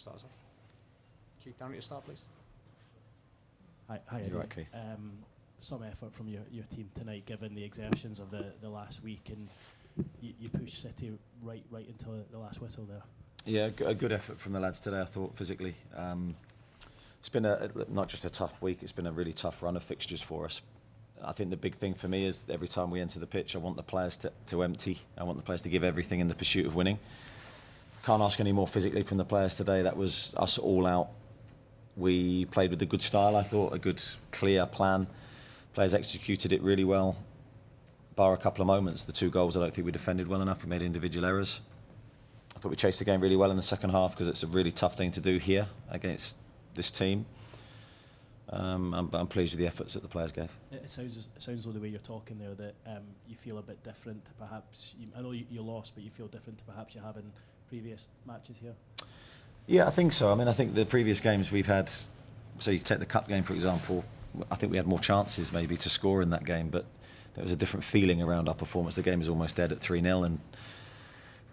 starts off. Keith Downey to start, please. Hi, You're right, Keith. Some effort from your team tonight, given the exertions of the last week, and you pushed City right until the last whistle there. Yeah, a good effort from the lads today, I thought, physically. It's been not just a tough week, it's been a really tough run of fixtures for us. I think the big thing for me is every time we enter the pitch, I want the players to empty. I want the players to give everything in the pursuit of winning. Can't ask any more physically from the players today. That was us all out. We played with a good style, I thought, a good, clear plan. Players executed it really well, bar a couple of moments. The 2 goals, I don't think we defended well enough. We made individual errors. I thought we chased the game really well in the second half because it's a really tough thing to do here against this team. I'm pleased with the efforts that the players gave. It sounds like the way you're talking there that you feel a bit different to perhaps. I know you lost, but you feel different to perhaps you have in previous matches here. Yeah, I think so. I mean, I think the previous games we've had, so you take the cup game for example, I think we had more chances maybe to score in that game, but there was a different feeling around our performance. The game was almost dead at 3-0 and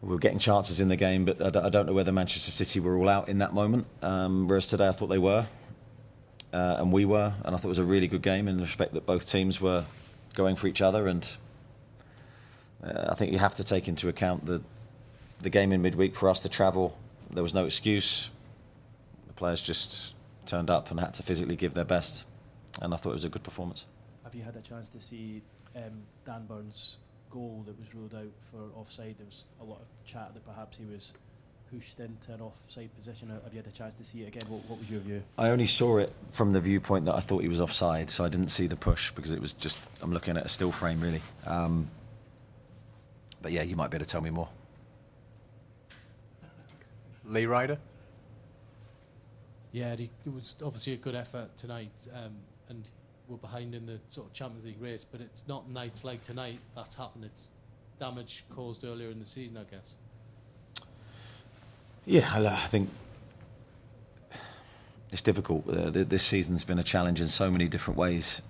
we were getting chances in the game, but I don't know whether Manchester City were all out in that moment, whereas today I thought they were. And we were, and I thought it was a really good game in the respect that both teams were going for each other, and I think you have to take into account the game in midweek for us to travel. There was no excuse. The players just turned up and had to physically give their best, and I thought it was a good performance. Have you had a chance to see Dan Burns' goal that was ruled out for offside? There was a lot of chat that perhaps he was pushed into an offside position. Have you had a chance to see it again? What was your view? I only saw it from the viewpoint that I thought he was offside, so I didn't see the push because it was just, I'm looking at a still frame really. But yeah, you might be able to tell me more. Lee Ryder. Yeah, it was obviously a good effort tonight, and we're behind in the sort of Champions League race, but it's not nights like tonight that's happened. It's damage caused earlier in the season, I guess. Yeah, I think it's difficult. This season's been a challenge in so many different ways,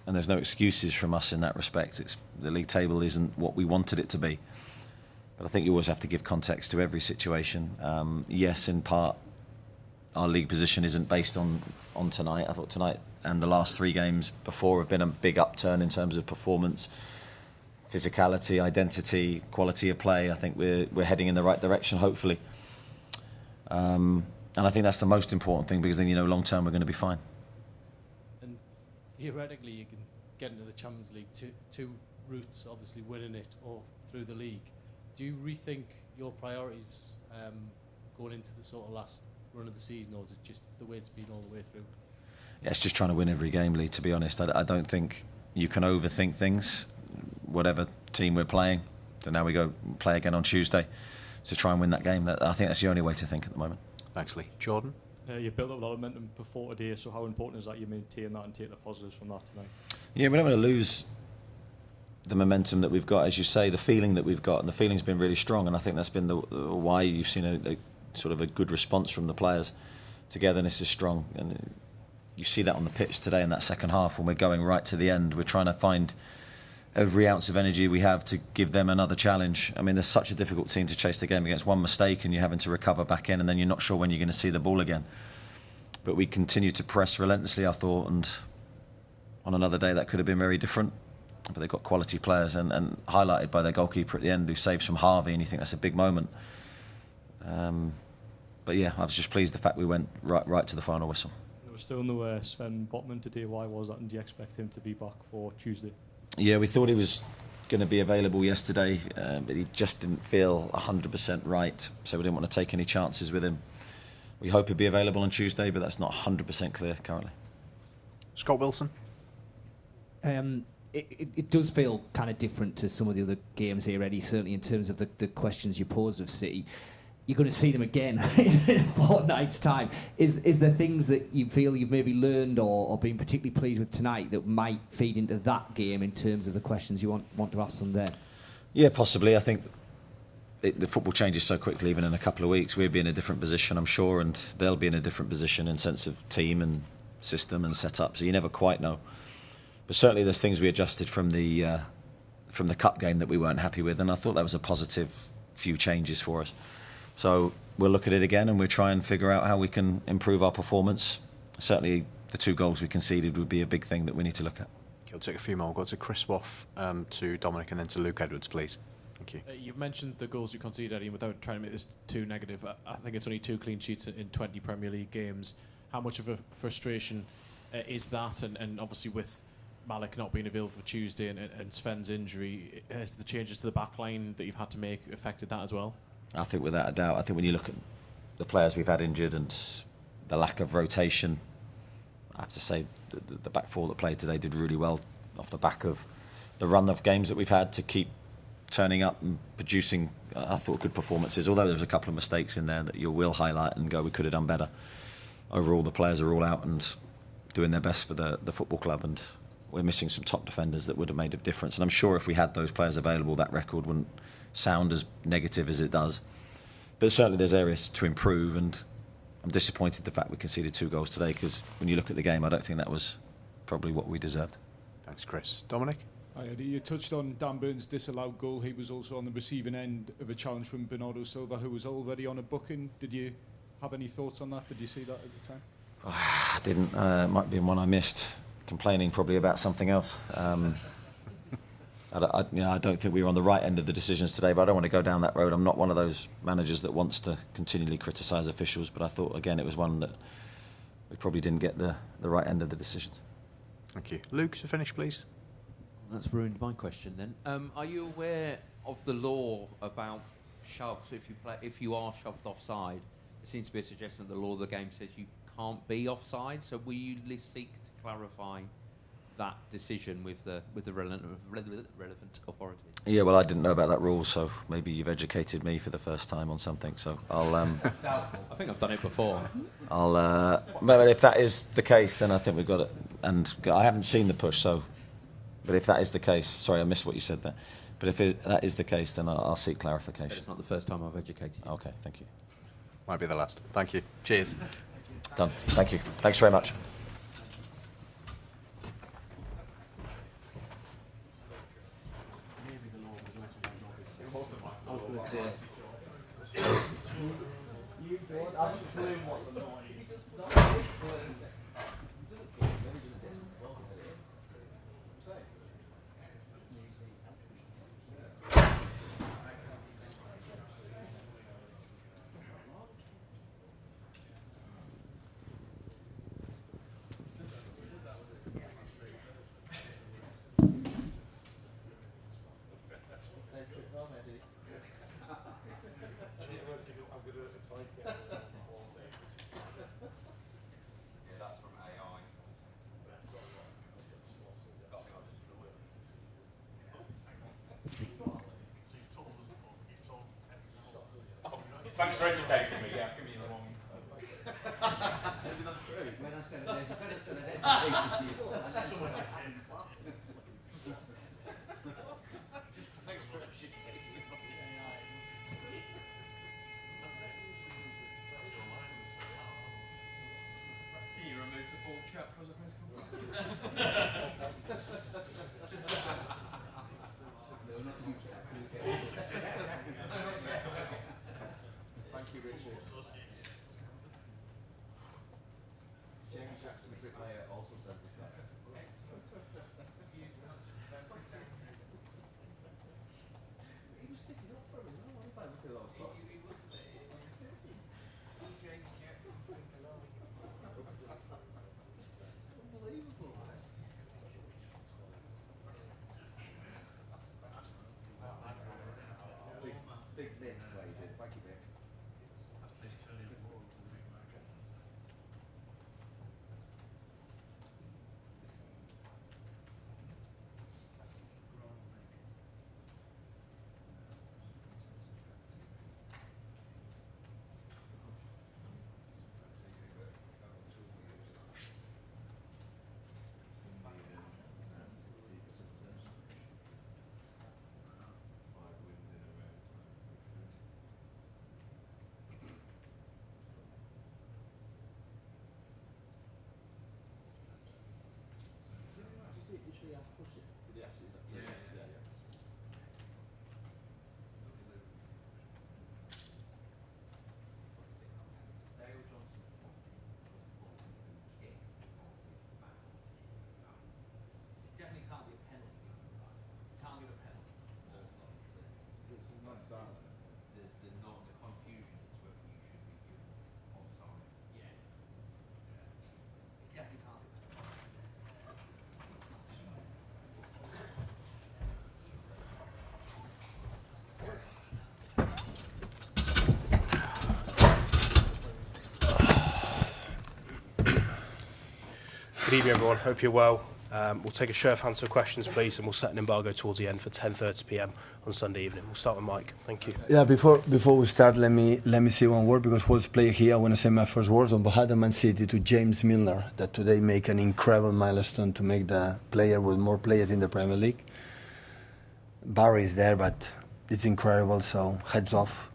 and there's no excuses from us in that respect. The league table isn't what we wanted it to be, but I think you always have to give context to every situation. Yes, in part, our league position isn't based on tonight. I thought tonight and the last 3 games before have been a big upturn in terms of performance, physicality, identity, quality of play. I think we're heading in the right direction, hopefully. And I think that's the most important thing, because then you know long term we're going to be fine. And theoretically you can get into the Champions League two routes, obviously winning it or through the league. Do you rethink your priorities going into the sort of last run of the season, or is it just the way it's been all the way through? Yeah, it's just trying to win every game, Lee, to be honest. I don't think you can overthink things. Whatever team we're playing, so now we go play again on Tuesday to try and win that game. I think that's the only way to think at the moment. Thanks, Lee. Jordan. You built up a lot of momentum before today, so how important is that you maintain that and take the positives from that tonight? Yeah, we don't want to lose the momentum that we've got, as you say, the feeling that we've got, and the feeling's been really strong, and I think that's been why you've seen a sort of a good response from the players. Togetherness is strong, and you see that on the pitch today in that second half when we're going right to the end. We're trying to find every ounce of energy we have to give them another challenge. I mean, there's such a difficult team to chase the game against. One mistake and you're having to recover back in, and then you're not sure when you're going to see the ball again. But we continue to press relentlessly, I thought, and on another day that could have been very different. But they've got quality players, and highlighted by their goalkeeper at the end, who saves from Harvey, and you think that's a big moment. But yeah, I was just pleased the fact we went right to the final whistle. There was still no Sven Botman today. Why was that, and do you expect him to be back for Tuesday? Yeah, we thought he was going to be available yesterday, but he just didn't feel 100% right, so we didn't want to take any chances with him. We hope he'll be available on Tuesday, but that's not 100% clear currently. Scott Wilson. It does feel kind of different to some of the other games here, Eddie, certainly in terms of the questions you posed of City. You're going to see them again in a fortnight's time. Is there things that you feel you've maybe learned or been particularly pleased with tonight that might feed into that game in terms of the questions you want to ask them there? Yeah, possibly. I think the football changes so quickly, even in a couple of weeks. We'll be in a different position, I'm sure, and they'll be in a different position in sense of team and system and setup, so you never quite know. But certainly there's things we adjusted from the cup game that we weren't happy with, and I thought that was a positive few changes for us. So we'll look at it again and we'll try and figure out how we can improve our performance. Certainly the 2 goals we conceded would be a big thing that we need to look at. I'll take a few more. We'll go to Chris Woff, to Dominic, and then to Luke Edwards, please. Thank you. You've mentioned the goals you conceded, Eddie, without trying to make this too negative. I think it's only 2 clean sheets in 20 Premier League games. How much of a frustration is that? And obviously with Malik not being available for Tuesday and Sven's injury, has the changes to the back line that you've had to make affected that as well? I think without a doubt. I think when you look at the players we've had injured and the lack of rotation, I have to say the back 4 that played today did really well off the back of the run of games that we've had to keep turning up and producing, I thought, good performances, although there was a couple of mistakes in there that you will highlight and go, we could have done better. Overall, the players are all out and doing their best for the football club, and we're missing some top defenders that would have made a difference. And I'm sure if we had those players available, that record wouldn't sound as negative as it does. But certainly there's areas to improve, and I'm disappointed the fact we conceded 2 goals today, because when you look at the game, I don't think that was probably what we deserved. Thanks, Chris. Dominic? Hi, Eddie. You touched on Dan Burns' disallowed goal. He was also on the receiving end of a challenge from Bernardo Silva, who was already on a booking. Did you have any thoughts on that? Did you see that at the time? I didn't. It might be one I missed. Complaining probably about something else. I don't think we were on the right end of the decisions today, but I don't want to go down that road. I'm not one of those managers that wants to continually criticise officials, but I thought, again, it was one that we probably didn't get the right end of the decisions. Thank you. Luke, to finish, please. That's ruined my question then. Are you aware of the law about shoves? If you are shoved offside, there seems to be a suggestion that the law of the game says you can't be offside. So will you seek to clarify that decision with the relevant authorities? Yeah, well, I didn't know about that rule, so maybe you've educated me for the first time on something. So I'll. I think I've done it before. But if that is the case, then I think we've got it. And I haven't seen the push, so. But if that is the case, sorry, I missed what you said there. But if that is the case, then I'll seek clarification. So it's not the first time I've educated you. Okay, thank you. Might be the last. Thank you. Cheers. Done. Thank you. Thanks very much. Thanks for educating me. Yeah, give me the wrong. When I said it, you better said it educated you. Thanks for educating me. You remove the bald chap for the press conference. Thank you, Richard. Jamie Jackson, the bricklayer, also says this. He was sticking up for me, no? If I look at those clocks. Unbelievable. Big Nick plays in. Thank you, Nick. evening, everyone. Hope you're well. We'll take a show of hands for questions, please, and we'll set an embargo towards the end for 10:30 p.m. on Sunday evening. We'll start with Mike. Thank you. Yeah, before we start, let me say one word, because what's play here, I want to say my first words on behalf of Man City to James Milner, that today make an incredible milestone to make the player with more players in the Premier League. Barry is there, but it's incredible, so heads off,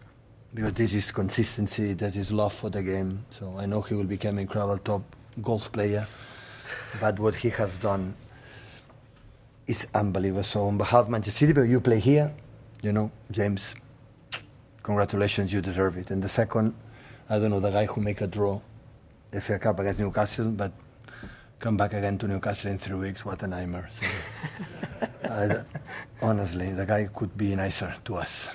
because this is consistency, this is love for the game. So I know he will become an incredible top golf player, but what he has done is unbelievable. So on behalf of Manchester City, but you play here, you know, James, congratulations, you deserve it. And the second, I don't know, the guy who make a draw, FA Cup against Newcastle, but come back again to Newcastle in 3 weeks, what a nightmare. So, honestly, the guy could be nicer to us.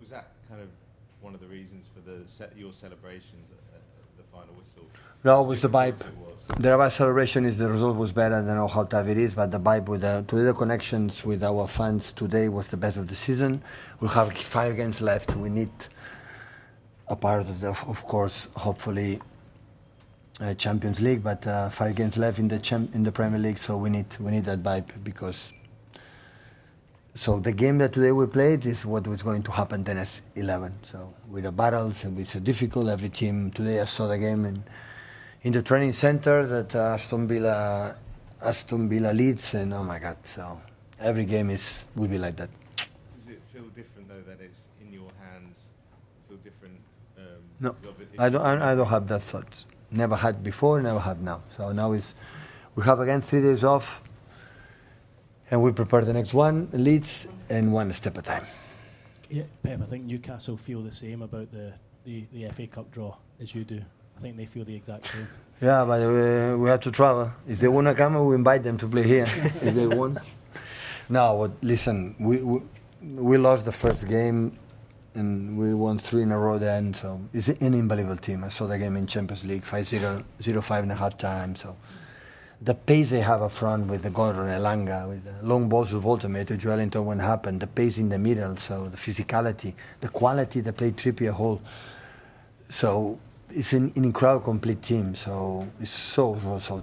Was that kind of one of the reasons for your celebrations at the final whistle? No, it was the vibe. The vibe celebration is the result was better. I don't know how tough it is, but the vibe with today, the connections with our fans today was the best of the season. We'll have 5 games left. We need a part of course, hopefully Champions League, but 5 games left in the Premier League, so we need that vibe, because. So the game that today we played is what was going to happen then as 11. So with the battles, and it's difficult. Every team today, I saw the game in the training center that Aston Villa leads, and oh my God! So every game will be like that. Does it feel different though that it's in your hands? Feel different? No, I don't have that thought. Never had before, never have now. So now we have again 3 days off. And we prepare the next one, Leeds, and one step at a time. Yeah, Pep, I think Newcastle feel the same about the FA Cup draw as you do. I think they feel the exact same. Yeah, but we have to travel. If they want to come, we invite them to play here. If they want. No, listen, we lost the first game, and we won 3 in a row then. So it's an unbelievable team. I saw the game in Champions League, 5-0, 0-5 in a half time. So. The pace they have up front with the Gordon Elanga, with the long balls with ultimate to Joelinton when happened, the pace in the middle, so the physicality, the quality they play Trippier Hall. So it's an incredible complete team. So it's so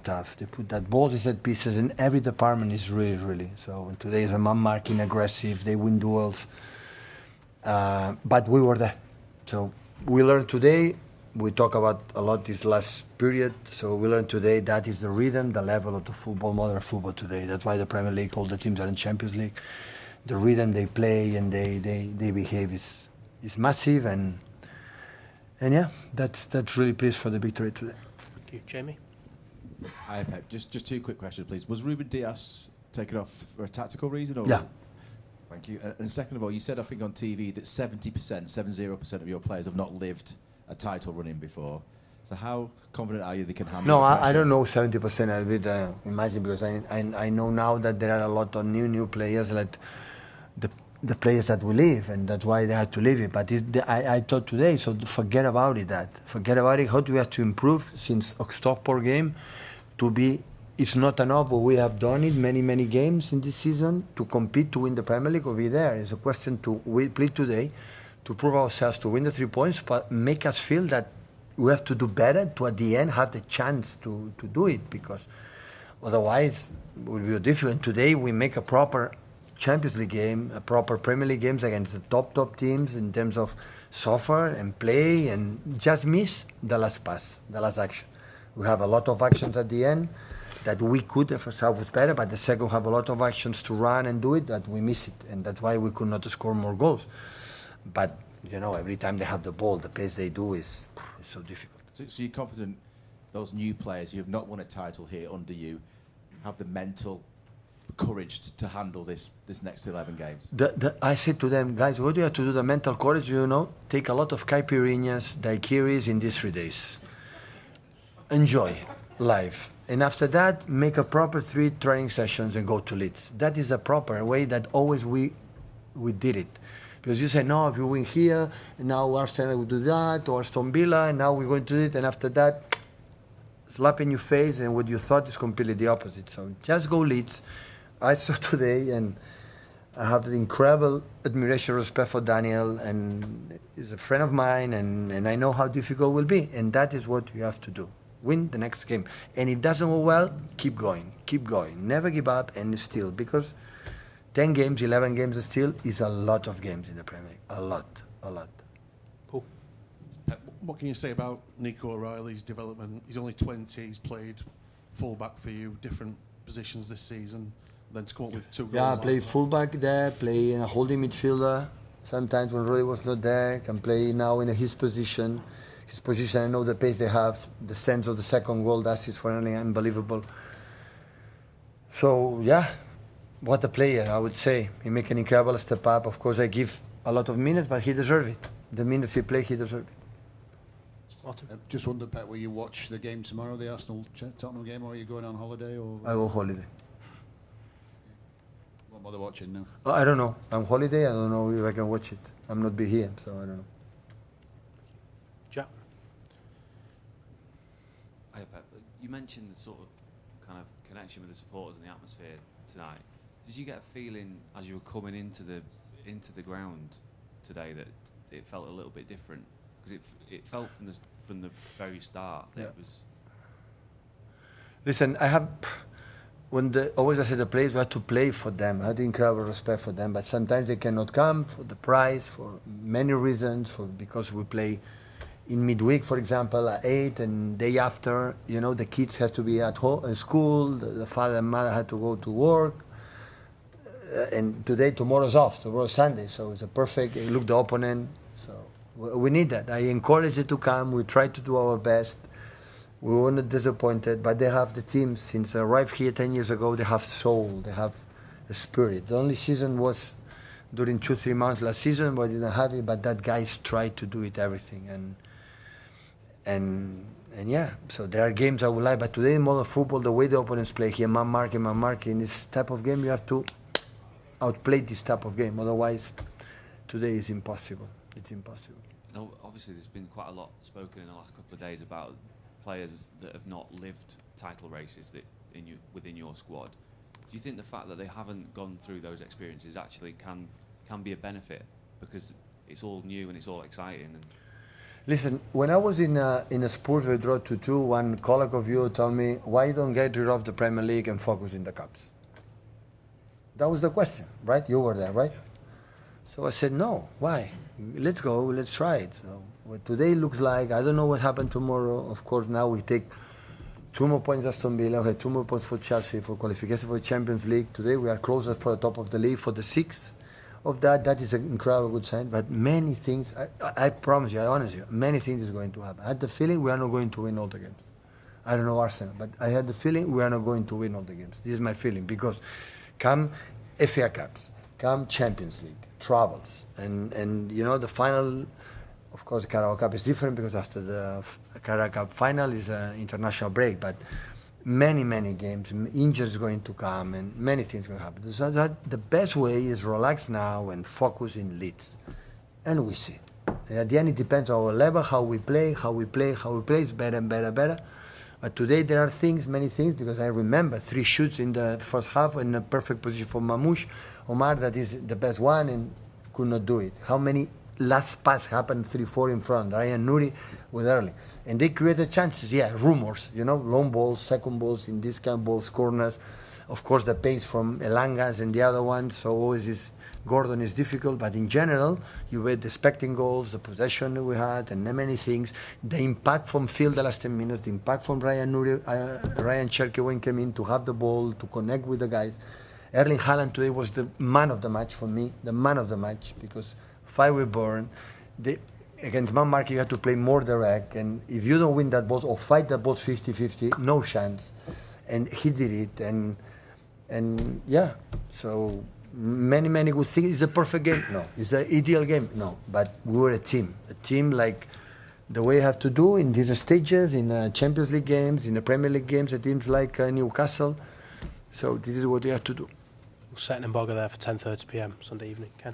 tough. They put that balls in set pieces, and every department is really. So today is a man marking, aggressive. They win duels, but we were there. So we learned today. We talk about a lot this last period, so we learned today that is the rhythm, the level of the football, modern football today. That's why the Premier League, all the teams are in Champions League. The rhythm they play and they behave is massive, and yeah, that's really pleased for the victory today. Thank you, Jamie. Hi, Pep. Just 2 quick questions, please. Was Ruben Dias taken off for a tactical reason? Or Yeah. Thank you. And second of all, you said, I think on TV, that 70% of your players have not lived a title run-in before. So how confident are you they can handle No, the pressure? I don't know 70%. I'll be imagine, because I know now that there are a lot of new players, like the players that will leave, and that's why they had to leave it. But I thought today, so forget about it. Forget about it. How do we have to improve since Stockport game to be? It's not enough, but we have done it many games in this season to compete to win the Premier League or be there. It's a question to we play today, to prove ourselves, to win the 3 points, but make us feel that we have to do better to at the end have the chance to do it, because otherwise it will be difficult. Today we make a proper Champions League game, a proper Premier League games against the top teams in terms of suffer and play, and just miss the last pass, the last action. We have a lot of actions at the end that we could, the first half was better, but the second have a lot of actions to run and do it that we miss it, and that's why we could not score more goals. But, you know, every time they have the ball, the pace they do is so difficult. So you're confident those new players who have not won a title here under you have the mental courage to handle this next 11 games? I said to them, guys, what do you have to do? The mental courage, you know, take a lot of caipirinhas, daiquiris in these 3 days. Enjoy life. And after that, make a proper 3 training sessions and go to Leeds. That is a proper way that always we did it. Because you say, no, if you win here, now Arsenal will do that, or Aston Villa, and now we're going to do it, and after that, slap in your face, and what you thought is completely the opposite. So just go Leeds. I saw today, and I have the incredible admiration, respect for Daniel, and he's a friend of mine, and I know how difficult it will be, and that is what you have to do. Win the next game. And if it doesn't go well, keep going. Never give up, and still, because 10 games, 11 games still is a lot of games in the Premier League. A lot. Paul? What can you say about Nico O'Reilly's development? He's only 20, he's played full-back for you, different positions this season, then to come up with 2 goals. Yeah, I play full-back there, play in a holding midfielder. Sometimes when Roy was not there, can play now in his position. His position, I know the pace they have, the sense of the second goal, that is for Erling unbelievable. So, yeah, what a player, I would say. He make an incredible step up. Of course, I give a lot of minutes, but he deserves it. The minutes he play, he deserves it. Just wondered, Pep, will you watch the game tomorrow, the Arsenal-Tottenham game, or are you going on holiday? Or I go holiday. Won't bother watching, no? I don't know. I'm holiday, I don't know if I can watch it. I'm not be here, so I don't know. Jack? Hi, Pep. You mentioned the sort of kind of connection with the supporters and the atmosphere tonight. Did you get a feeling as you were coming into the ground today that it felt a little bit different? Because it felt from the very start that it was. Listen, I have always I say the players, we have to play for them. I had incredible respect for them, but sometimes they cannot come for the price, for many reasons, because we play in midweek, for example, at 8, and day after, the kids have to be at home, at school, the father and mother had to go to work, and tomorrow's off, tomorrow's Sunday, so it's a perfect look the opponent. So we need that. I encourage you to come. We try to do our best. We were not disappointed, but they have the team since I arrived here 10 years ago. They have soul. They have a spirit. The only season was during 2-3 months last season, but I didn't have it. But that guys tried to do it everything, and yeah. So there are games I would like, but today in modern football, the way the opponents play here, man marking, this type of game, you have to outplay this type of game. Otherwise, today is impossible. It's impossible. No, obviously, there's been quite a lot spoken in the last couple of days about players that have not lived title races within your squad. Do you think the fact that they haven't gone through those experiences actually can be a benefit because it's all new and it's all exciting? Listen, when I was in a Spurs, we draw 2-2. One colleague of you told me, "Why don't get rid of the Premier League and focus in the cups?" That was the question, right? You were there, right? So I said, "No, why? Let's go, let's try it." So what today looks like, I don't know what happened tomorrow. Of course, now we take 2 more points Aston Villa, we have 2 more points for Chelsea for qualification for the Champions League. Today we are closer for the top of the league for the 6th of that. That is an incredible good sign. But many things, I promise you, I honestly, many things is going to happen. I had the feeling we are not going to win all the games. I don't know Arsenal, but I had the feeling we are not going to win all the games. This is my feeling because come FA Cups, come Champions League, troubles, and the final. Of course, the Carabao Cup is different because after the Carabao Cup final is an international break. But many games, injuries going to come, and many things going to happen. So the best way is relax now and focus in Leeds, and we see. And at the end, it depends on our level, how we play. It's better and better. But today there are many things, because I remember 3 shoots in the first half in a perfect position for Omar, that is the best one, and could not do it. How many last pass happened 3-4 in front, Ryan Nuri with Erling. And they created chances, rumors, long balls, second balls, in this kind of balls, corners. Of course, the pace from Elangas and the other ones, so always Gordon is difficult, but in general, you were expecting goals, the possession we had, and many things. The impact from Phil the last 10 minutes, the impact from Ryan Nuri, Ryan Cherky when came in to have the ball, to connect with the guys. Erling Haaland today was the man of the match for me, because 5 were born. Against man marking, you have to play more direct, and if you don't win that ball or fight that ball 50-50, no chance. And he did it, and yeah. So many good things. It's a perfect game? No. It's an ideal game? No. But we were a team like the way you have to do in these stages, in Champions League games, in the Premier League games, the teams like Newcastle. So this is what you have to do. We'll set an embargo there for 10:30 p.m. Sunday evening. Ken?